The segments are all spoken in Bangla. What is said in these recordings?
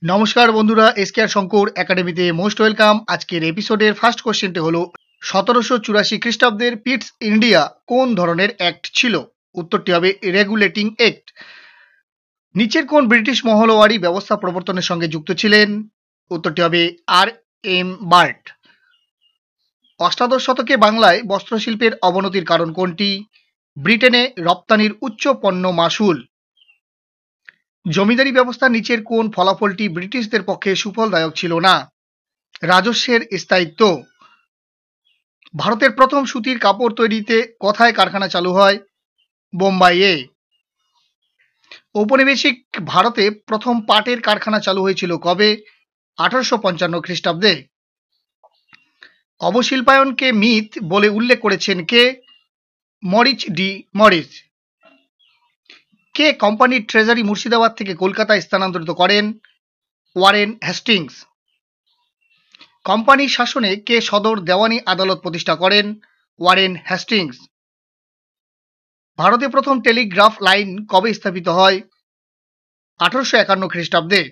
নমস্কার বন্ধুরা, এসকেআর শঙ্কর একাডেমিতে মোস্ট ওয়েলকাম। আজকের এপিসোডের ফার্স্ট কোশ্চেনটি হলো 1784 খ্রিস্টাব্দের পিটস ইন্ডিয়া কোন ধরনের অ্যাক্ট ছিল? উত্তরটি হবে রেগুলেটিং অ্যাক্ট। নিচের কোন ব্রিটিশ মহলওয়ারি ব্যবস্থা প্রবর্তনের সঙ্গে যুক্ত ছিলেন? উত্তরটি হবে আর এম বার্ট। অষ্টাদশ শতকে বাংলায় বস্ত্রশিল্পের অবনতির কারণ কোনটি? ব্রিটেনে রপ্তানির উচ্চ পণ্য মাশুল। জমিদারি ব্যবস্থার নিচের কোন ফলাফলটি ব্রিটিশদের পক্ষে সুফলদায়ক ছিল না? রাজস্বের স্থায়িত্ব। ভারতের প্রথম সুতির কাপড় তৈরিতে কোথায় কারখানা চালু হয়? বোম্বাইয়ে। ঔপনিবেশিক ভারতে প্রথম পাটের কারখানা চালু হয়েছিল কবে? 1855 খ্রিস্টাব্দে। অবশিল্পায়নকে মিথ বলে উল্লেখ করেছেন কে? মরিচ ডি মরিস। কে কোম্পানির ট্রেজারি মুর্শিদাবাদ থেকে কলকাতায় স্থানান্তরিত করেন? Warren Hastings. কোম্পানির শাসনে কে সদর দেওয়ানি আদালত প্রতিষ্ঠা করেন? Warren Hastings. ভারতে প্রথম টেলিগ্রাফ লাইন কবে স্থাপিত হয়? 1851 খ্রিস্টাব্দে।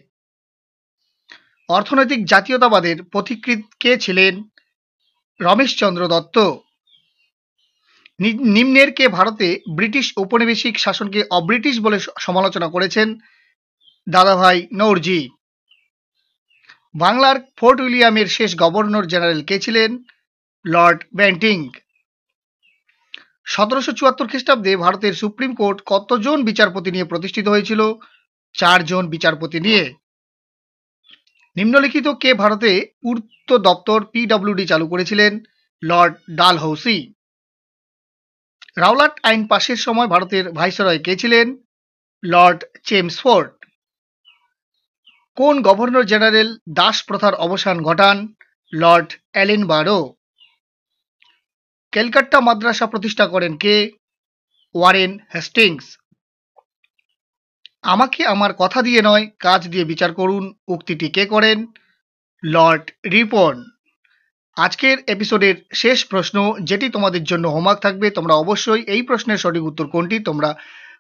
অর্থনৈতিক জাতীয়তাবাদের পথিকৃৎ কে ছিলেন? রমেশচন্দ্র দত্ত। নিম্নের কে ভারতে ব্রিটিশ ঔপনিবেশিক শাসনকে অব্রিটিশ বলে সমালোচনা করেছেন? দাদাভাই নওরজি। বাংলার ফোর্ট উইলিয়ামের শেষ গভর্নর জেনারেল কে ছিলেন? Lord Bentinck. 1774 খ্রিস্টাব্দে ভারতের সুপ্রিম কোর্ট কতজন বিচারপতি নিয়ে প্রতিষ্ঠিত হয়েছিল? 4 জন বিচারপতি নিয়ে। নিম্নলিখিত কে ভারতে পূর্ত দপ্তর পিডব্লিউডি চালু করেছিলেন? লর্ড ডালহৌসি। রাওলাট আইন পাশের সময় ভারতের ভাইসরয় কে ছিলেন? Lord Chelmsford. কোন গভর্নর জেনারেল দাস প্রথার অবসান ঘটান? লর্ড এলেনবারো। ক্যালকাট্টা মাদ্রাসা প্রতিষ্ঠা করেন কে? Warren Hastings. আমাকে আমার কথা দিয়ে নয়, কাজ দিয়ে বিচার করুন উক্তিটি কে করেন? লর্ড রিপন। আজকের এপিসোডের শেষ প্রশ্ন, যেটি তোমাদের জন্য হোমওয়ার্ক থাকবে। তোমরা অবশ্যই এই প্রশ্নের সঠিক উত্তর কোনটি তোমরা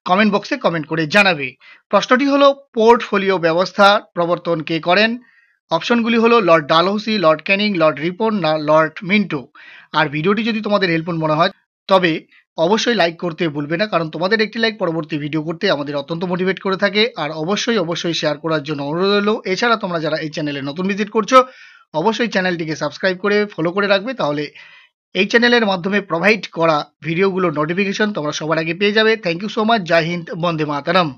কমেন্ট বক্সে কমেন্ট করে জানাবে। প্রশ্নটি হলো পোর্টফোলিও ব্যবস্থা প্রবর্তন কে করেন? অপশনগুলি হলো Lord Dalhousie, Lord Canning, Lord Ripon না লর্ড মিন্টো। আর ভিডিওটি যদি তোমাদের হেল্পফুল মনে হয় তবে অবশ্যই লাইক করতে ভুলবে না, কারণ তোমাদের একটি লাইক পরবর্তী ভিডিও করতে আমাদের অত্যন্ত মোটিভেট করে থাকে। আর অবশ্যই শেয়ার করার জন্য অনুরোধ রইল। এছাড়া তোমরা যারা এই চ্যানেলে নতুন ভিজিট করছো অবশ্যই চ্যানেলটিকে সাবস্ক্রাইব করে ফলো করে রাখবে, তাহলে এই চ্যানেলের মাধ্যমে প্রোভাইড করা ভিডিওগুলোর নোটিফিকেশন তোমরা সবার আগে পেয়ে যাবে। Thank you so much. জয় হিন্দ, বন্দে মাতরম।